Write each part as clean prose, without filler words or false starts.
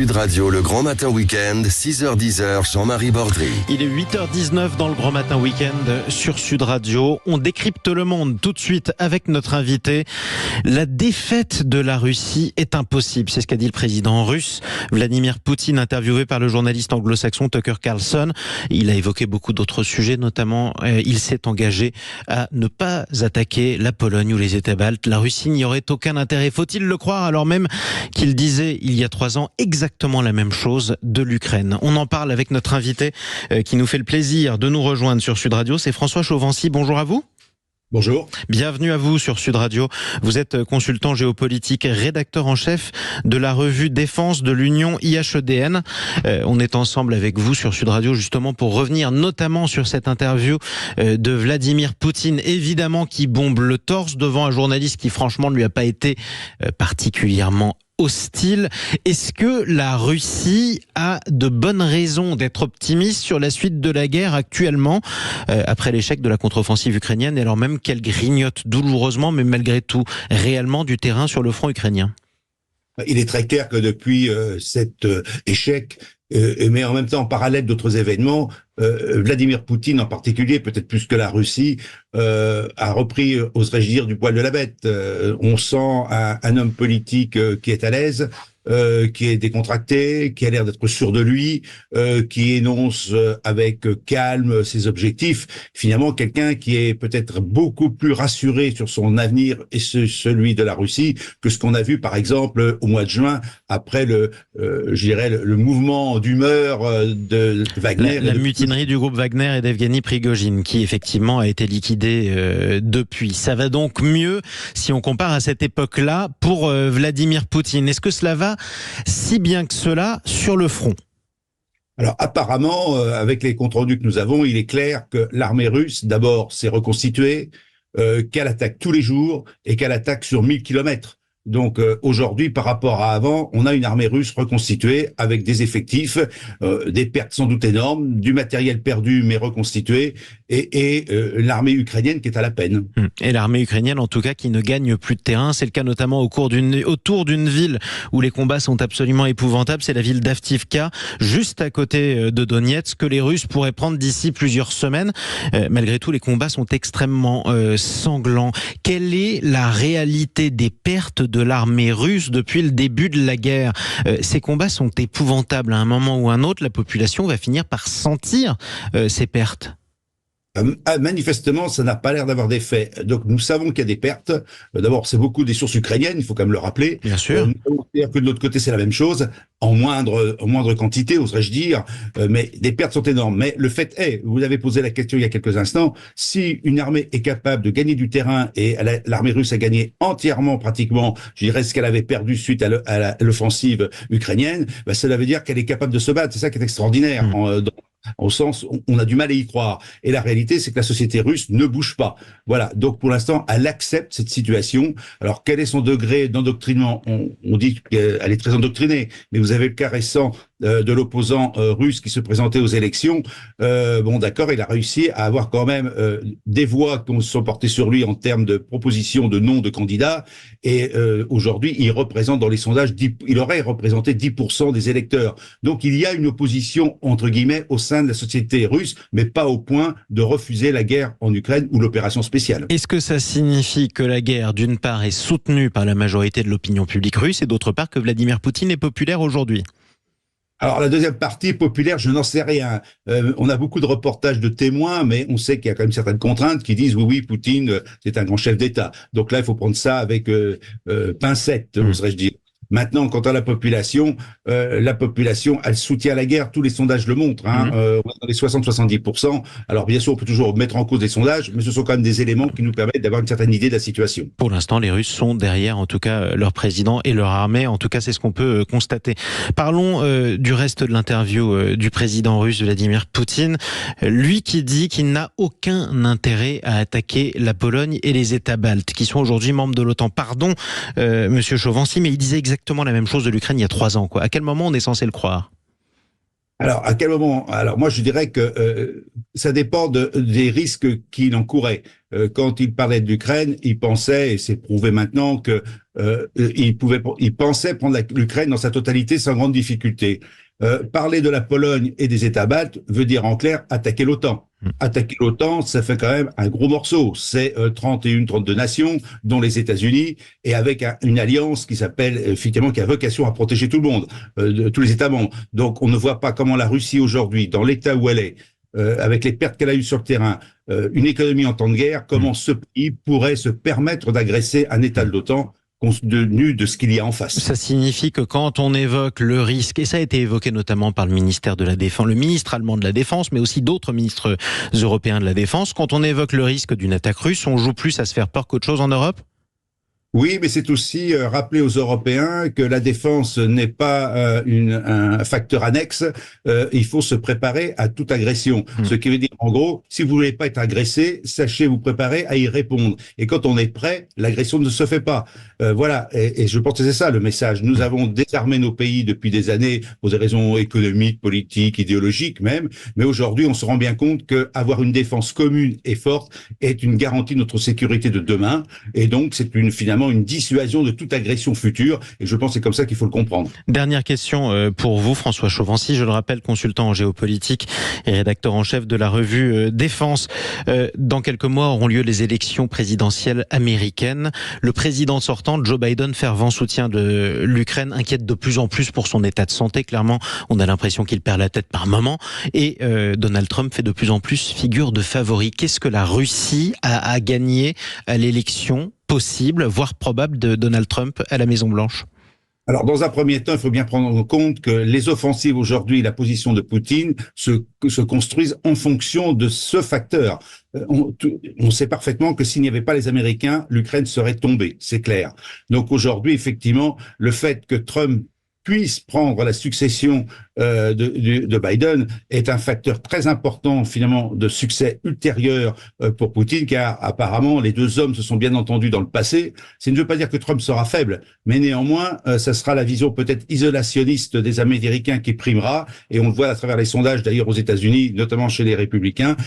Sud Radio, le Grand Matin Week-end, 6h-10h, Jean-Marie Bordry. Il est 8h19 dans le Grand Matin Week-end sur Sud Radio. On décrypte le monde tout de suite avec notre invité. La défaite de la Russie est impossible, c'est ce qu'a dit le président russe Vladimir Poutine, interviewé par le journaliste anglo-saxon Tucker Carlson. Il a évoqué beaucoup d'autres sujets, notamment il s'est engagé à ne pas attaquer la Pologne ou les États baltes. La Russie n'y aurait aucun intérêt. Faut-il le croire alors même qu'il disait il y a 3 ans exactement la même chose de l'Ukraine? On en parle avec notre invité qui nous fait le plaisir de nous rejoindre sur Sud Radio. C'est François Chauvency. Bonjour à vous. Bonjour. Bienvenue à vous sur Sud Radio. Vous êtes consultant géopolitique, rédacteur en chef de la revue Défense de l'Union IHEDN. On est ensemble avec vous sur Sud Radio justement pour revenir notamment sur cette interview de Vladimir Poutine, évidemment qui bombe le torse devant un journaliste qui franchement ne lui a pas été particulièrement hostile. Est-ce que la Russie a de bonnes raisons d'être optimiste sur la suite de la guerre actuellement, après l'échec de la contre-offensive ukrainienne, et alors même qu'elle grignote douloureusement, mais malgré tout, réellement du terrain sur le front ukrainien? Il est très clair que depuis cet échec, mais en même temps en parallèle d'autres événements, Vladimir Poutine en particulier, peut-être plus que la Russie, a repris, oserais-je dire, du poil de la bête. On sent un homme politique qui est à l'aise, qui est décontracté, qui a l'air d'être sûr de lui, qui énonce avec calme ses objectifs. Finalement, quelqu'un qui est peut-être beaucoup plus rassuré sur son avenir et celui de la Russie que ce qu'on a vu, par exemple, au mois de juin, après le mouvement d'humeur de Wagner. La mutinerie du groupe Wagner et d'Evgeny Prigojine, qui effectivement a été liquidé depuis. Ça va donc mieux si on compare à cette époque-là pour Vladimir Poutine. Est-ce que cela va si bien que cela sur le front? Alors apparemment, avec les comptes rendus que nous avons, il est clair que l'armée russe, d'abord, s'est reconstituée, qu'elle attaque tous les jours et qu'elle attaque sur 1000 kilomètres. Donc aujourd'hui, par rapport à avant, on a une armée russe reconstituée avec des effectifs, des pertes sans doute énormes, du matériel perdu mais reconstitué, et l'armée ukrainienne qui est à la peine. Et l'armée ukrainienne, en tout cas, qui ne gagne plus de terrain. C'est le cas notamment autour d'une ville où les combats sont absolument épouvantables. C'est la ville d'Avdiivka, juste à côté de Donetsk, que les Russes pourraient prendre d'ici plusieurs semaines. Malgré tout, les combats sont extrêmement sanglants. Quelle est la réalité des pertes de l'armée russe depuis le début de la guerre? Ces combats sont épouvantables. À un moment ou un autre, la population va finir par sentir ces pertes. Manifestement, ça n'a pas l'air d'avoir d'effet. Donc, nous savons qu'il y a des pertes. D'abord, c'est beaucoup des sources ukrainiennes, il faut quand même le rappeler. Bien sûr. C'est-à-dire que de l'autre côté, c'est la même chose, en moindre quantité, oserais-je dire. Mais les pertes sont énormes. Mais le fait est, vous avez posé la question il y a quelques instants, si une armée est capable de gagner du terrain, et l'armée russe a gagné entièrement, pratiquement, je dirais, ce qu'elle avait perdu suite à l'offensive ukrainienne, bah, cela veut dire qu'elle est capable de se battre. C'est ça qui est extraordinaire. Au sens, on a du mal à y croire. Et la réalité, c'est que la société russe ne bouge pas. Voilà. Donc, pour l'instant, elle accepte cette situation. Alors, quel est son degré d'endoctrinement? On dit qu'elle est très endoctrinée. Mais vous avez le cas récent de l'opposant russe qui se présentait aux élections. Bon, d'accord, il a réussi à avoir quand même des voix qui sont portées sur lui en termes de propositions de noms de candidats. Et aujourd'hui, il représente dans les sondages, il aurait représenté 10% des électeurs. Donc, il y a une opposition, entre guillemets, au sein de la société russe, mais pas au point de refuser la guerre en Ukraine ou l'opération spéciale. Est-ce que ça signifie que la guerre, d'une part, est soutenue par la majorité de l'opinion publique russe et d'autre part que Vladimir Poutine est populaire aujourd'hui? Alors, la deuxième partie, populaire, je n'en sais rien. On a beaucoup de reportages de témoins, mais on sait qu'il y a quand même certaines contraintes qui disent oui, Poutine, c'est un grand chef d'État. Donc là, il faut prendre ça avec pincette, oserais-je dire. Maintenant, quant à la population, elle soutient la guerre. Tous les sondages le montrent. Dans les 60-70%. Alors, bien sûr, on peut toujours mettre en cause des sondages, mais ce sont quand même des éléments qui nous permettent d'avoir une certaine idée de la situation. Pour l'instant, les Russes sont derrière, en tout cas, leur président et leur armée. En tout cas, c'est ce qu'on peut constater. Parlons du reste de l'interview du président russe Vladimir Poutine. Lui qui dit qu'il n'a aucun intérêt à attaquer la Pologne et les États baltes, qui sont aujourd'hui membres de l'OTAN. Pardon, monsieur Chauvency, mais il disait exactement la même chose de l'Ukraine il y a 3 ans, quoi. À quel moment on est censé le croire? Alors, à quel moment? Alors, moi, je dirais que ça dépend des risques qu'il encourait. Quand il parlait de l'Ukraine, il pensait, et c'est prouvé maintenant, que il pensait prendre l'Ukraine dans sa totalité sans grande difficulté. Parler de la Pologne et des États baltes veut dire en clair attaquer l'OTAN. Attaquer l'OTAN, ça fait quand même un gros morceau. C'est 32 nations, dont les États-Unis, et avec une alliance qui s'appelle, effectivement, qui a vocation à protéger tout le monde, tous les États membres. Donc, on ne voit pas comment la Russie aujourd'hui, dans l'état où elle est, avec les pertes qu'elle a eues sur le terrain, une économie en temps de guerre, comment ce pays pourrait se permettre d'agresser un État de l'OTAN compte tenu de ce qu'il y a en face. Ça signifie que quand on évoque le risque, et ça a été évoqué notamment par le ministère de la Défense, le ministre allemand de la Défense, mais aussi d'autres ministres européens de la Défense, quand on évoque le risque d'une attaque russe, on joue plus à se faire peur qu'autre chose en Europe ? Oui, mais c'est aussi rappeler aux Européens que la défense n'est pas un facteur annexe. Il faut se préparer à toute agression. Ce qui veut dire, en gros, si vous voulez pas être agressé, sachez vous préparer à y répondre. Et quand on est prêt, l'agression ne se fait pas. Voilà. Et je pense que c'est ça le message. Nous avons désarmé nos pays depuis des années pour des raisons économiques, politiques, idéologiques même. Mais aujourd'hui, on se rend bien compte que avoir une défense commune et forte est une garantie de notre sécurité de demain. Et donc, c'est finalement une dissuasion de toute agression future, et je pense que c'est comme ça qu'il faut le comprendre. Dernière question pour vous, François Chauvency, je le rappelle, consultant en géopolitique et rédacteur en chef de la revue Défense. Dans quelques mois auront lieu les élections présidentielles américaines. Le président sortant, Joe Biden, fervent soutien de l'Ukraine, inquiète de plus en plus pour son état de santé. Clairement, on a l'impression qu'il perd la tête par moment. Et Donald Trump fait de plus en plus figure de favori. Qu'est-ce que la Russie a gagné à l'élection possible, voire probable, de Donald Trump à la Maison-Blanche? Alors, dans un premier temps, il faut bien prendre en compte que les offensives aujourd'hui, la position de Poutine, se construisent en fonction de ce facteur. On sait parfaitement que s'il n'y avait pas les Américains, l'Ukraine serait tombée, c'est clair. Donc aujourd'hui, effectivement, le fait que Trump puisse prendre la succession de Biden est un facteur très important finalement de succès ultérieur pour Poutine, car apparemment les deux hommes se sont bien entendus dans le passé. Ça ne veut pas dire que Trump sera faible, mais néanmoins ça sera la vision peut-être isolationniste des Américains qui primera, et on le voit à travers les sondages d'ailleurs aux États-Unis, notamment chez les républicains.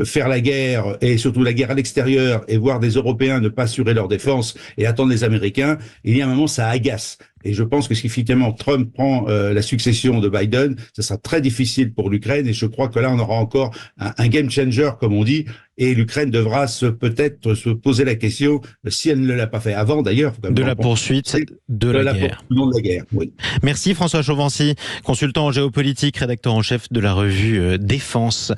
Faire la guerre, et surtout la guerre à l'extérieur, et voir des Européens ne pas assurer leur défense et attendre les Américains, il y a un moment ça agace. Et je pense que si finalement Trump prend la succession de Biden, ce sera très difficile pour l'Ukraine. Et je crois que là, on aura encore un game changer, comme on dit. Et l'Ukraine devra peut-être se poser la question, si elle ne l'a pas fait avant d'ailleurs. De la poursuite de la guerre. De la guerre, oui. Merci François Chauvency, consultant en géopolitique, rédacteur en chef de la revue Défense.